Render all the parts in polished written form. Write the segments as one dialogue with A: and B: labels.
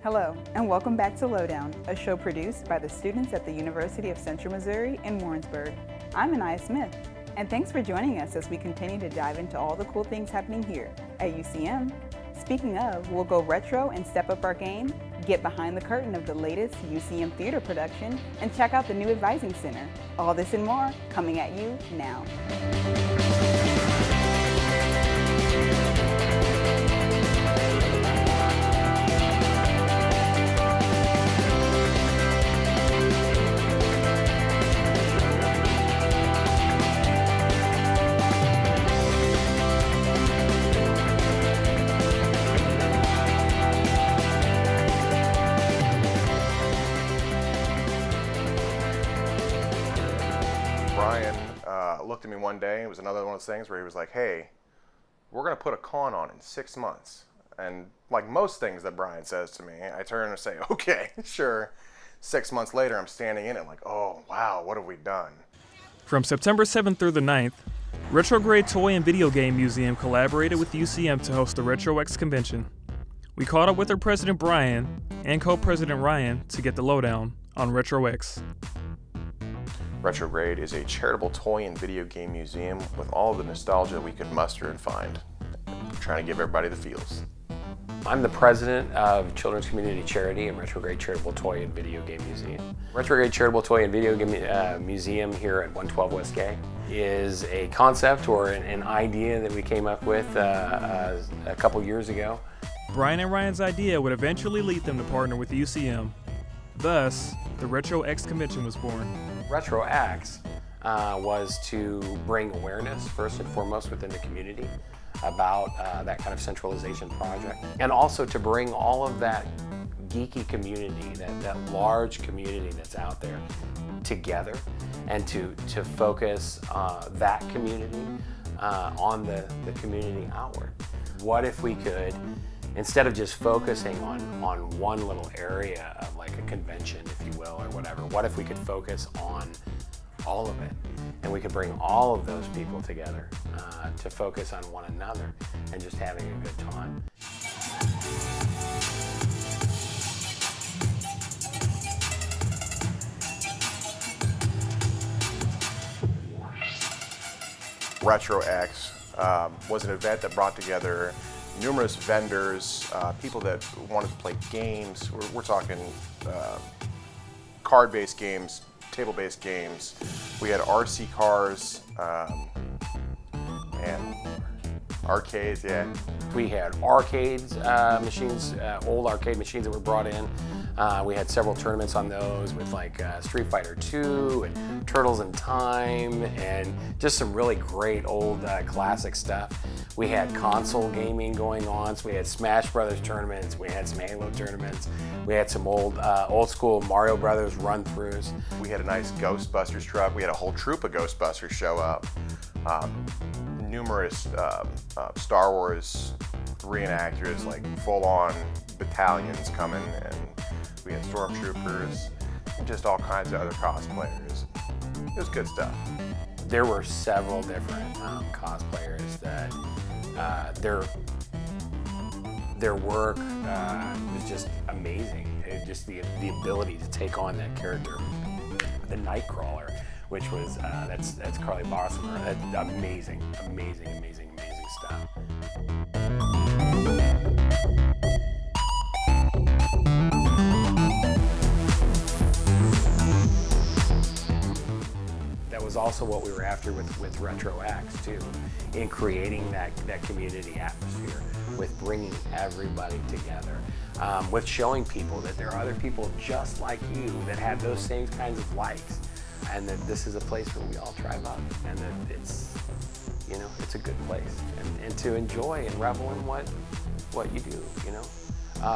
A: Hello, and welcome back to Lowdown, a show produced by the students at the University of Central Missouri in Warrensburg. I'm Anaya Smith, and thanks for joining us as we continue to dive into all the cool things happening here at UCM. Speaking of, we'll go retro and step up our game, get behind the curtain of the latest UCM theater production, and check out the new Advising Center. All this and more coming at you now.
B: Brian looked at me one day. It was another one of those things where he was like, hey, we're going to put a con on in 6 months. And like most things that Brian says to me, I turn and say, okay, sure. 6 months later, I'm standing in it like, oh, wow, what have we done?
C: From September 7th through the 9th, Retrograde Toy and Video Game Museum collaborated with UCM to host the RetroX convention. We caught up with their president Brian and co-president Ryan to get the lowdown on RetroX.
B: Retrograde is a charitable toy and video game museum with all of the nostalgia we could muster and find. We're trying to give everybody the feels.
D: I'm the president of Children's Community Charity and Retrograde Charitable Toy and Video Game Museum. Retrograde Charitable Toy and Video Game Museum here at 112 West Gay is a concept or an idea that we came up with a couple years ago.
C: Brian and Ryan's idea would eventually lead them to partner with UCM. Thus, the RetroX convention was born.
D: RetroX was to bring awareness, first and foremost, within the community about that kind of centralization project, and also to bring all of that geeky community, that large community that's out there together, and to focus that community on the community outward. What if we could, instead of just focusing on one little area of like a convention, if you will, or whatever, what if we could focus on all of it? And we could bring all of those people together to focus on one another and just having a good time.
B: RetroX was an event that brought together numerous vendors, people that wanted to play games. We're talking card-based games, table-based games. We had RC cars and arcades, yeah.
D: We had arcades, machines, old arcade machines that were brought in. We had several tournaments on those with like Street Fighter 2 and Turtles in Time and just some really great old classic stuff. We had console gaming going on, so we had Smash Brothers tournaments, we had some Halo tournaments, we had some old school Mario Brothers run-throughs.
B: We had a nice Ghostbusters truck. We had a whole troop of Ghostbusters show up. Numerous Star Wars reenactors, like full-on battalions coming, and we had stormtroopers and just all kinds of other cosplayers. It was good stuff.
D: There were several different cosplayers that their work was just amazing. Just the ability to take on that character, the Nightcrawler, which was that's Carly Bosmer. That's amazing stuff. That was also what we were after with RetroX too, in creating that community atmosphere, with bringing everybody together, with showing people that there are other people just like you that have those same kinds of likes, and that this is a place where we all tribe up, and that it's a good place, and to enjoy and revel in what you do,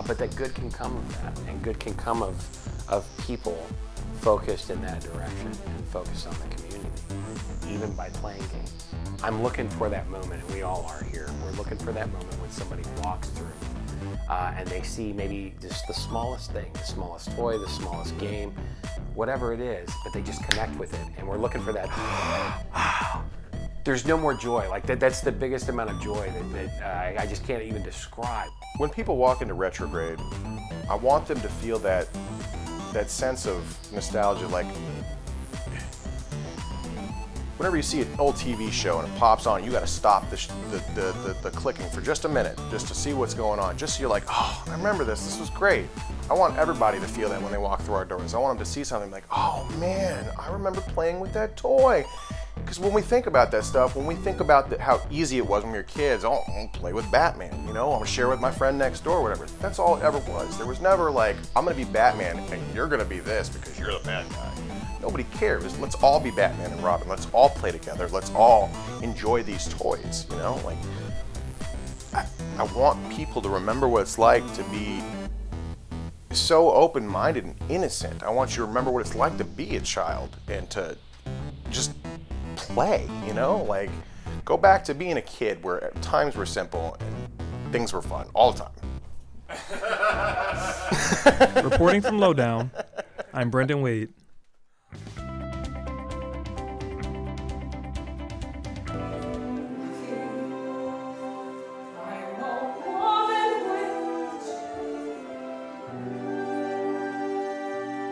D: but that good can come of that, and good can come of people focused in that direction and focused on the community, even by playing games. I'm looking for that moment, and we all are here. We're looking for that moment when somebody walks through and they see maybe just the smallest thing, the smallest toy, the smallest game, whatever it is, but they just connect with it. And we're looking for that there's no more joy. Like that's the biggest amount of joy that I just can't even describe.
B: When people walk into Retrograde, I want them to feel that sense of nostalgia. Like, whenever you see an old TV show and it pops on, you got to stop the clicking for just a minute, just to see what's going on. Just so you're like, oh, I remember this. This was great. I want everybody to feel that when they walk through our doors. I want them to see something like, oh man, I remember playing with that toy. Because when we think about that stuff, when we think about how easy it was when we were kids, oh, I'll play with Batman, you know, I'm gonna share with my friend next door, whatever. That's all it ever was. There was never like, I'm gonna be Batman and you're gonna be this because you're the bad guy. Nobody cares. Let's all be Batman and Robin. Let's all play together. Let's all enjoy these toys, you know? Like, I want people to remember what it's like to be so open-minded and innocent. I want you to remember what it's like to be a child and to just play, you know? Like, go back to being a kid where times were simple and things were fun all the time.
C: Reporting from Lowdown, I'm Brendan Wade.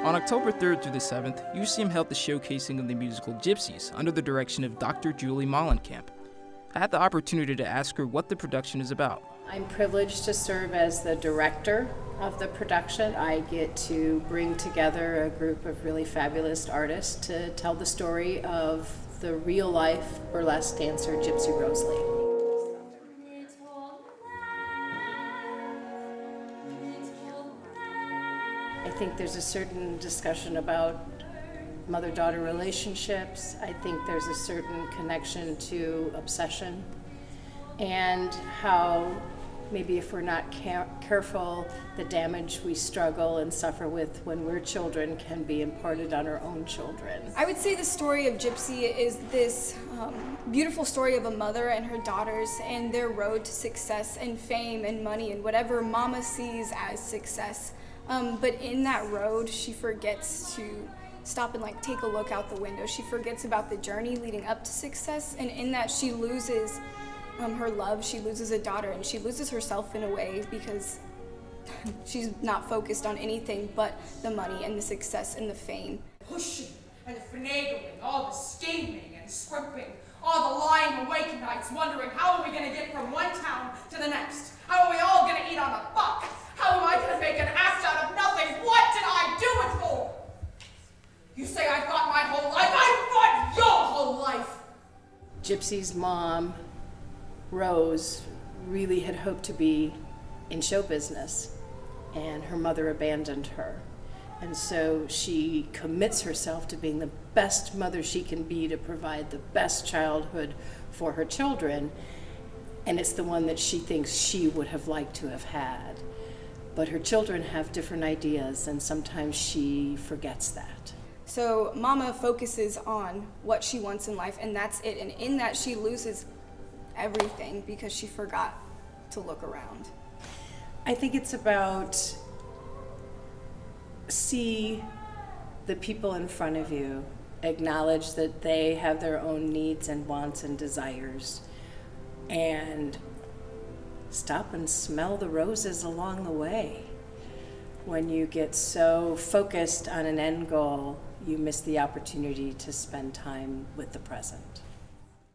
E: On October 3rd through the 7th, UCM held the showcasing of the musical Gypsies under the direction of Dr. Julie Mollenkamp. I had the opportunity to ask her what the production is about.
F: I'm privileged to serve as the director of the production. I get to bring together a group of really fabulous artists to tell the story of the real-life burlesque dancer Gypsy Rose Lee. I think there's a certain discussion about mother-daughter relationships. I think there's a certain connection to obsession and how maybe if we're not careful, the damage we struggle and suffer with when we're children can be imparted on our own children.
G: I would say the story of Gypsy is this beautiful story of a mother and her daughters and their road to success and fame and money and whatever mama sees as success. But in that road, she forgets to stop and like take a look out the window. She forgets about the journey leading up to success, and in that she loses her love, she loses a daughter, and she loses herself in a way because she's not focused on anything but the money and the success and the fame.
H: Pushing and the finagling, all the scheming and scrimping, all the lying awake nights wondering how are we going to get from one town to the next? How are we all going to eat on a buck? How am I going to make an act out of nothing? What did I do it for? You say I fought my whole life. I fought your whole life.
F: Gypsy's mom, Rose, really had hoped to be in show business, and her mother abandoned her. And so she commits herself to being the best mother she can be to provide the best childhood for her children, and it's the one that she thinks she would have liked to have had. But her children have different ideas, and sometimes she forgets that.
G: So mama focuses on what she wants in life, and that's it. And in that, she loses everything because she forgot to look around.
F: I think it's about see the people in front of you, acknowledge that they have their own needs and wants and desires, and stop and smell the roses along the way. When you get so focused on an end goal, you miss the opportunity to spend time with the present.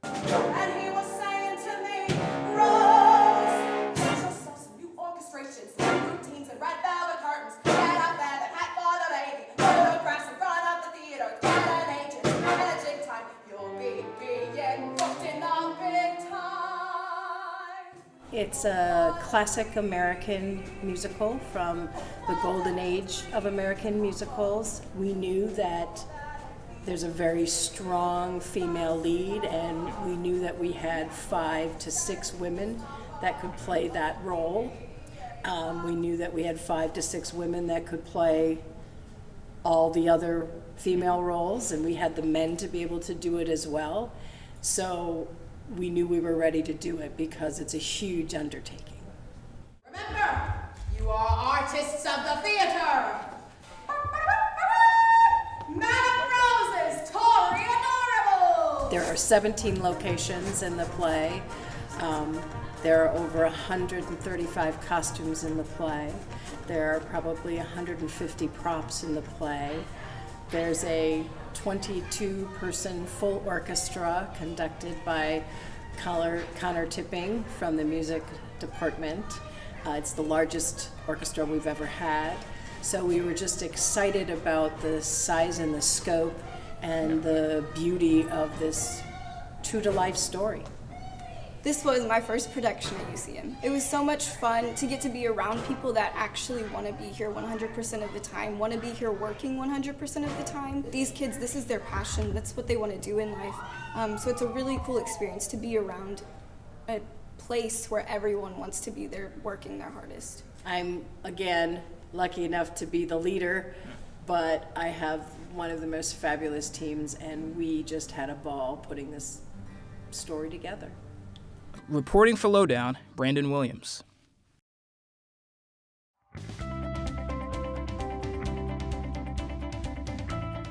H: And he was saying to me, Rose, get yourself some new orchestrations, new routines and red velvet curtains. Get out there, the hat for the baby, photographs in front of the theater, get an agent, managing time. You'll be being booked in the big time.
F: It's a classic American musical from the golden age of American musicals. We knew that there's a very strong female lead, and we knew that we had 5 to 6 women that could play that role. We knew that we had 5 to 6 women that could play all the other female roles, and we had the men to be able to do it as well. So we knew we were ready to do it because it's a huge undertaking.
H: Remember, you are artists of the theater. Man of Roses, Tori Adorable.
F: There are 17 locations in the play. There are over 135 costumes in the play. There are probably 150 props in the play. There's a 22-person full orchestra conducted by Connor Tipping from the music department. It's the largest orchestra we've ever had. So we were just excited about the size and the scope and the beauty of this true-to-life story.
G: This was my first production at UCM. It was so much fun to get to be around people that actually want to be here 100% of the time, want to be here working 100% of the time. These kids, this is their passion. That's what they want to do in life. So it's a really cool experience to be around a place where everyone wants to be there working their hardest.
F: I'm, again, lucky enough to be the leader, but I have one of the most fabulous teams, and we just had a ball putting this story together.
E: Reporting for Lowdown, Brandon Williams.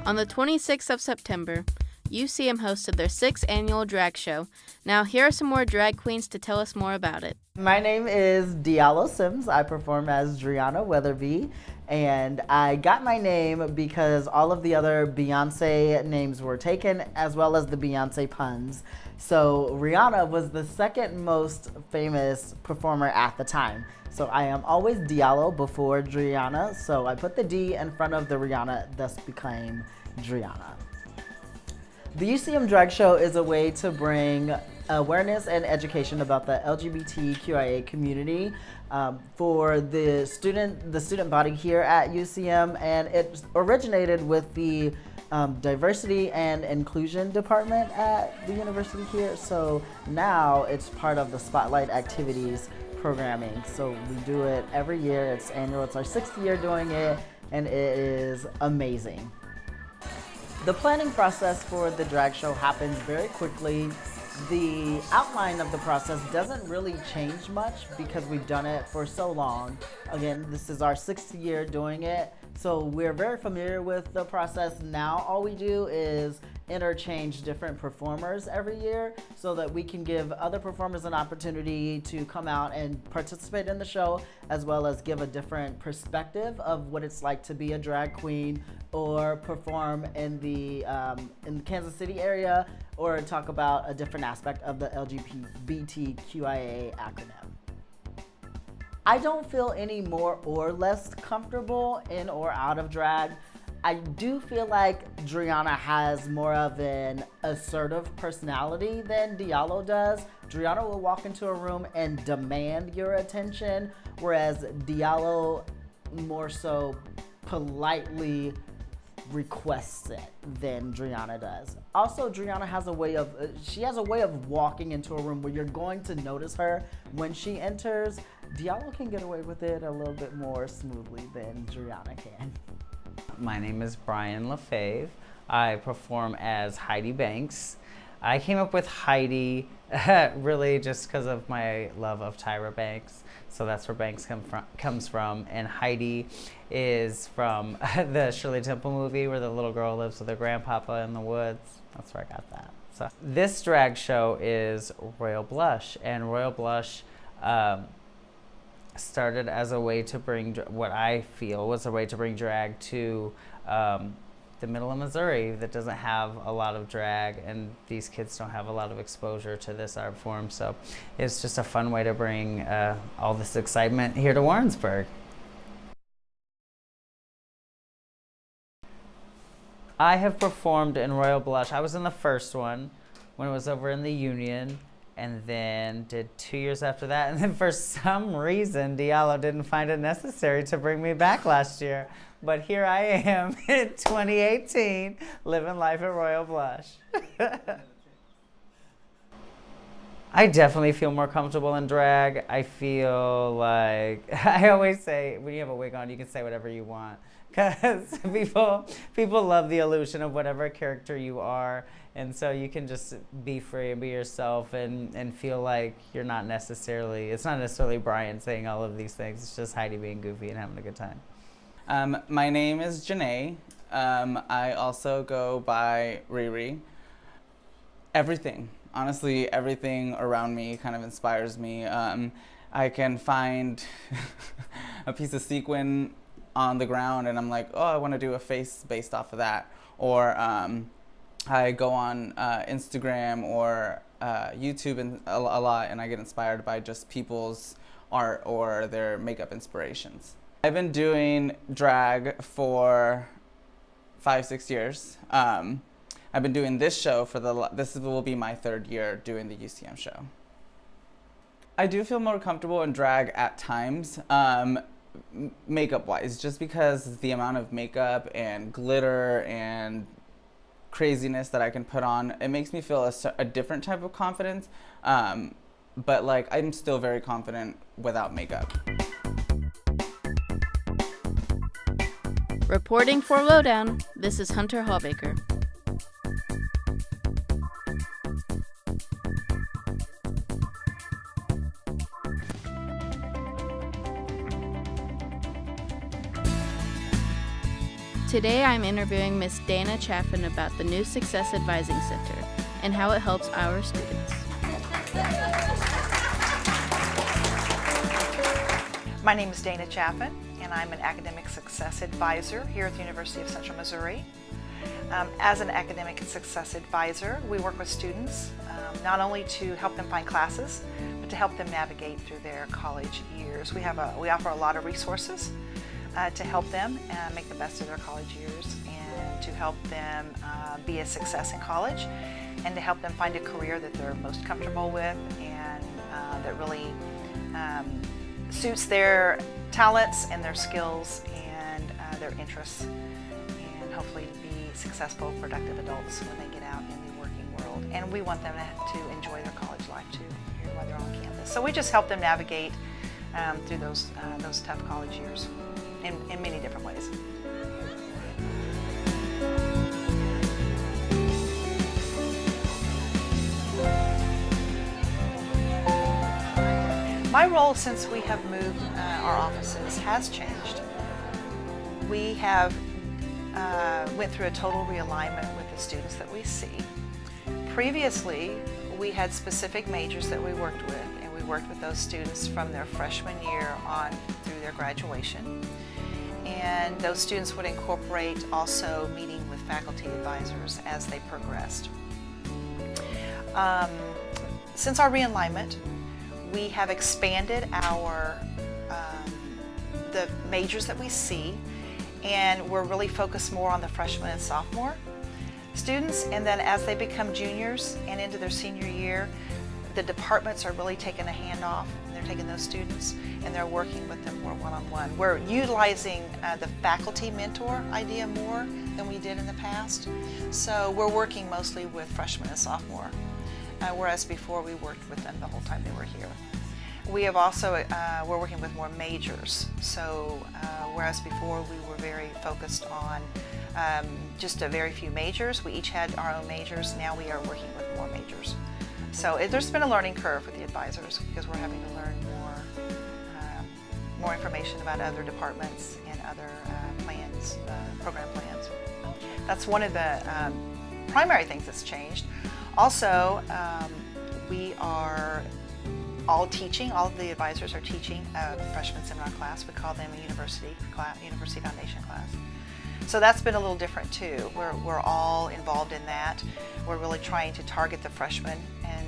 I: On the 26th of September, UCM hosted their 6th annual drag show. Now here are some more drag queens to tell us more about it.
J: My name is Diallo Sims. I perform as Driana Weatherby, and I got my name because all of the other Beyonce names were taken, as well as the Beyonce puns. So Rihanna was the second most famous performer at the time. So I am always Diallo before Driana, so I put the D in front of the Rihanna, thus became Driana. The UCM Drag Show is a way to bring awareness and education about the LGBTQIA community for the student body here at UCM, and it originated with the Diversity and Inclusion Department at the university here. So now it's part of the Spotlight Activities programming. So we do it every year. It's annual. It's our 6th year doing it, and it is amazing. The planning process for the drag show happens very quickly. The outline of the process doesn't really change much because we've done it for so long. Again, this is our 6th year doing it, so we're very familiar with the process now. All we do is interchange different performers every year so that we can give other performers an opportunity to come out and participate in the show, as well as give a different perspective of what it's like to be a drag queen or perform in the Kansas City area, or talk about a different aspect of the LGBTQIA acronym. I don't feel any more or less comfortable in or out of drag. I do feel like Driana has more of an assertive personality than Diallo does. Driana will walk into a room and demand your attention, whereas Diallo more so politely requests it than Driana does. Also, Driana has a way of walking into a room where you're going to notice her when she enters. Diallo can get away with it a little bit more smoothly than Driana can.
K: My name is Brian LaFave. I perform as Heidi Banks. I came up with Heidi really just because of my love of Tyra Banks. So that's where Banks comes from. And Heidi is from the Shirley Temple movie where the little girl lives with her grandpapa in the woods. That's where I got that. So this drag show is Royal Blush, and Royal Blush started as a way to bring what I feel was a way to bring drag to the middle of Missouri that doesn't have a lot of drag, and these kids don't have a lot of exposure to this art form. So it's just a fun way to bring all this excitement here to Warrensburg. I have performed in Royal Blush. I was in the first one when it was over in the Union, and then did 2 years after that. And then for some reason, Diallo didn't find it necessary to bring me back last year. But here I am in 2018, living life at Royal Blush. I definitely feel more comfortable in drag. I feel like, I always say, when you have a wig on, you can say whatever you want. Because people love the illusion of whatever character you are. And so you can just be free and be yourself and feel like you're not necessarily, it's not necessarily Brian saying all of these things. It's just Heidi being goofy and having a good time.
L: My name is Janae. I also go by Riri. Everything. Honestly, everything around me kind of inspires me. I can find a piece of sequin on the ground and I'm like, oh, I want to do a face based off of that. Or I go on Instagram or YouTube and a lot, and I get inspired by just people's art or their makeup inspirations. I've been doing drag for 5-6 years. I've been doing this show for this will be my 3rd year doing the UCM show. I do feel more comfortable in drag at times, makeup wise, just because the amount of makeup and glitter and craziness that I can put on, it makes me feel a different type of confidence, but like I'm still very confident without makeup.
I: Reporting for Lowdown, this is Hunter Hallbaker. Today I'm interviewing Miss Dana Chaffin about the new Success Advising Center and how it helps our students.
M: My name is Dana Chaffin, and I'm an Academic Success Advisor here at the University of Central Missouri. As an Academic Success Advisor, we work with students not only to help them find classes, but to help them navigate through their college years. We offer a lot of resources to help them make the best of their college years and to help them be a success in college and to help them find a career that they're most comfortable with and that really suits their talents and their skills and their interests, and hopefully be successful, productive adults when they get out in the working world. And we want them to enjoy their college life too, here while they're on campus. So we just help them navigate through those tough college years in many different ways. My role since we have moved our offices has changed. We have went through a total realignment with the students that we see. Previously, we had specific majors that we worked with, and we worked with those students from their freshman year on through their graduation. And those students would incorporate also meeting with faculty advisors as they progressed. Since our realignment, we have expanded the majors that we see, and we're really focused more on the freshman and sophomore students. And then as they become juniors and into their senior year, the departments are really taking a handoff, and they're taking those students and they're working with them more one-on-one. We're utilizing the faculty mentor idea more than we did in the past. So we're working mostly with freshmen and sophomore, whereas before we worked with them the whole time they were here. We have also, we're working with more majors. So whereas before we were very focused on just a very few majors, we each had our own majors, now we are working with more majors. So there's been a learning curve with the advisors because we're having to learn more information about other departments and other plans, program plans. That's one of the primary things that's changed. Also, we are all teaching, all of the advisors are teaching a freshman seminar class. We call them a university foundation class. So that's been a little different too. We're all involved in that. We're really trying to target the freshmen and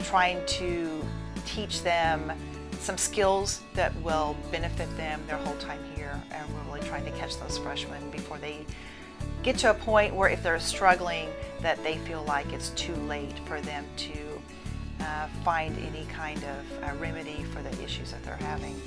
M: trying to teach them some skills that will benefit them their whole time here. And we're really trying to catch those freshmen before they get to a point where if they're struggling, that they feel like it's too late for them to find any kind of remedy for the issues that they're having.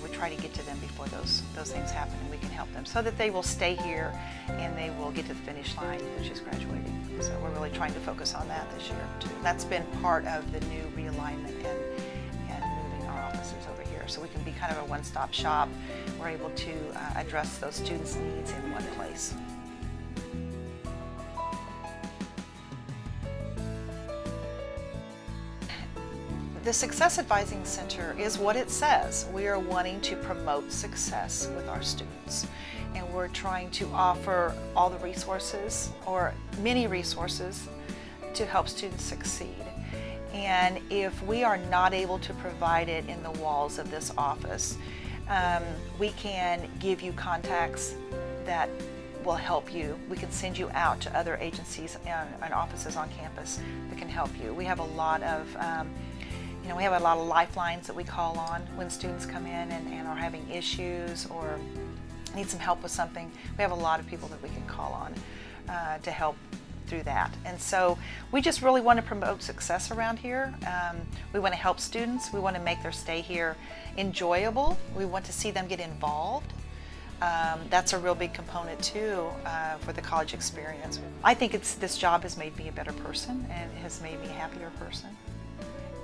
M: We try to get to them before those things happen, and we can help them so that they will stay here and they will get to the finish line, which is graduating. So we're really trying to focus on that this year too. That's been part of the new realignment and moving our offices over here. So we can be kind of a one-stop shop. We're able to address those students' needs in one place. The Success Advising Center is what it says. We are wanting to promote success with our students, and we're trying to offer all the resources, or many resources, to help students succeed. And if we are not able to provide it in the walls of this office, we can give you contacts that will help you. We can send you out to other agencies and offices on campus that can help you. We have a lot of we have a lot of lifelines that we call on when students come in and are having issues or need some help with something. We have a lot of people that we can call on to help through that. And so we just really want to promote success around here. We want to help students. We want to make their stay here enjoyable. We want to see them get involved. That's a real big component too for the college experience. I think this job has made me a better person and has made me a happier person.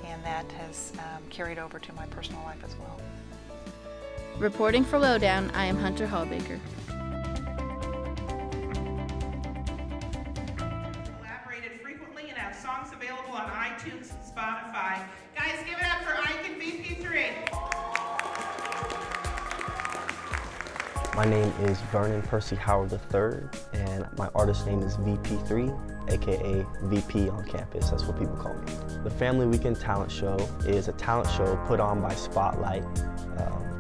M: And that has carried over to my personal life as well.
I: Reporting for Lowdown, I am Hunter Hallbaker.
N: Collaborated frequently and have songs available on iTunes and Spotify. Guys, give it up for Ike and VP3.
O: My name is Vernon Percy Howard III, and my artist name is VP3, aka VP on campus. That's what people call me. The Family Weekend Talent Show is a talent show put on by Spotlight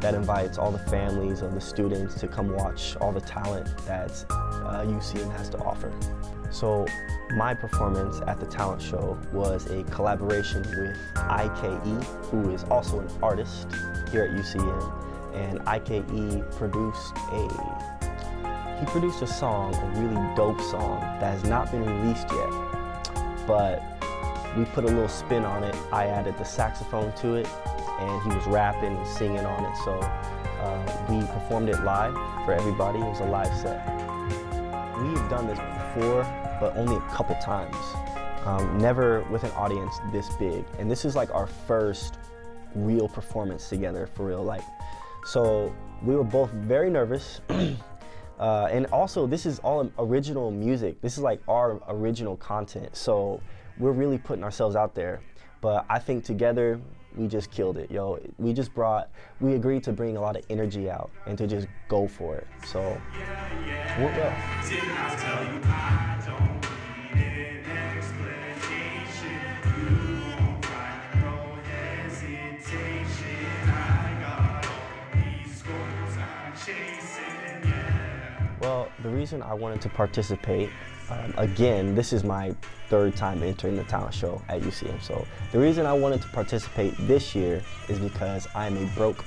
O: that invites all the families of the students to come watch all the talent that UCM has to offer. So my performance at the talent show was a collaboration with IKE, who is also an artist here at UCM. And IKE produced a song, a really dope song that has not been released yet, but we put a little spin on it. I added the saxophone to it, and he was rapping and singing on it, so we performed it live for everybody. It was a live set. We've done this before, but only a couple times. Never with an audience this big, and this is like our first real performance together, for real. So we were both very nervous, and also this is all original music. This is like our original content, so we're really putting ourselves out there. But I think together we just killed it, yo. We agreed to bring a lot of energy out and to just go for it. So it went well. Well, the reason I wanted to participate, again, this is my third time entering the talent show at UCM. So the reason I wanted to participate this year is because I'm a broke,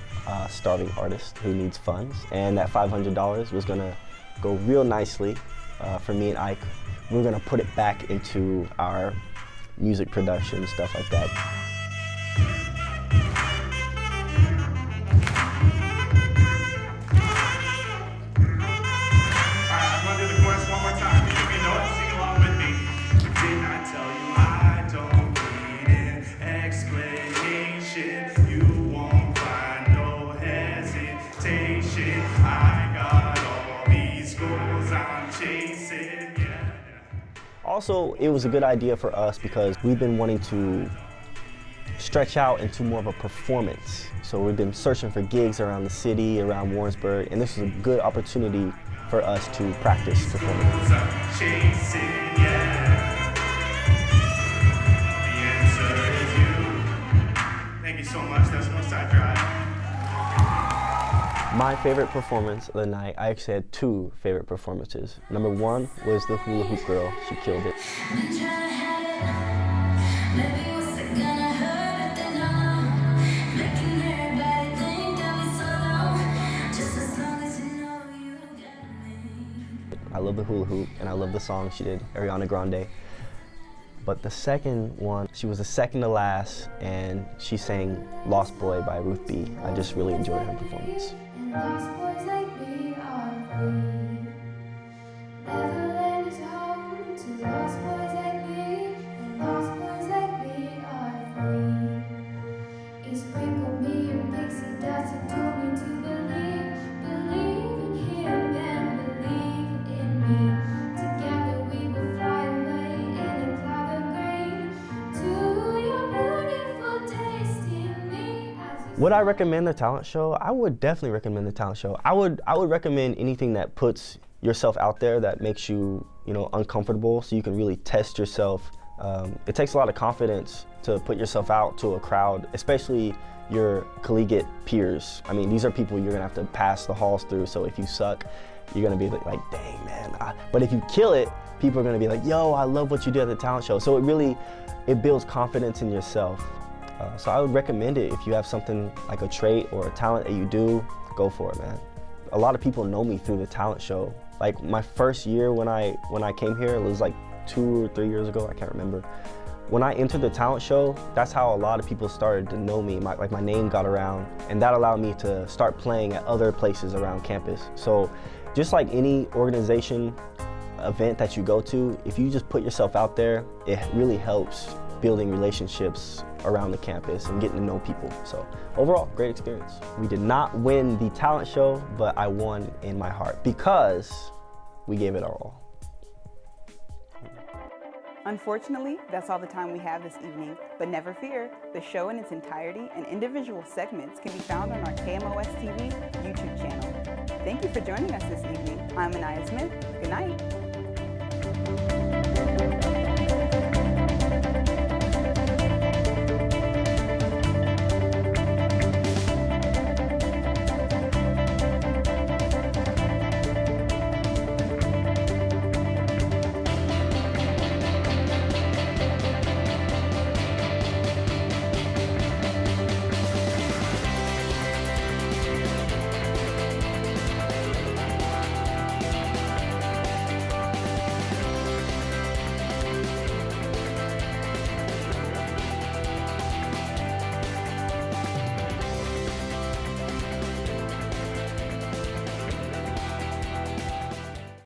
O: starving artist who needs funds, and that $500 was gonna go real nicely for me and Ike. We're gonna put it back into our music production, stuff like that. Also, it was a good idea for us because we've been wanting to stretch out into more of a performance. So we've been searching for gigs around the city, around Warrensburg, and this was a good opportunity for us to practice performance.
N: Thank you so much. That's Northside Drive.
O: My favorite performance of the night, I actually had two favorite performances. Number one was the hula hoop girl. She killed it. I love the hula hoop and I love the song she did, Ariana Grande. But the second one, she was the second to last, and she sang Lost Boy by Ruth B. I just really enjoyed her performance.
H: Lost boys like me are free. Neverland is home to lost boys like me, and lost boys like me are free. He sprinkled me in pixie dust and told me to believe in him and believe in me. Together we will fly away in a cloud of grain to your beautiful taste.
O: Would I recommend the talent show? I would definitely recommend the talent show. I would recommend anything that puts yourself out there, that makes you, uncomfortable, so you can really test yourself. It takes a lot of confidence to put yourself out to a crowd, especially your collegiate peers. I mean, these are people you're gonna have to pass the halls through, so if you suck, you're gonna be like dang man. But if you kill it, people are gonna be like, yo, I love what you did at the talent show. So it builds confidence in yourself. So I would recommend it. If you have something like a trait or a talent that you do, go for it, man. A lot of people know me through the talent show. Like my first year when I came here, it was like 2 or 3 years ago, I can't remember. When I entered the talent show, that's how a lot of people started to know me. My name got around, and that allowed me to start playing at other places around campus. So just like any organization, event that you go to, if you just put yourself out there, it really helps building relationships around the campus and getting to know people. So overall, great experience. We did not win the talent show, but I won in my heart because we gave it our all.
A: Unfortunately, that's all the time we have this evening, but never fear, the show in its entirety and individual segments can be found on our KMOS TV YouTube channel. Thank you for joining us this evening. I'm Anaya Smith. Good night.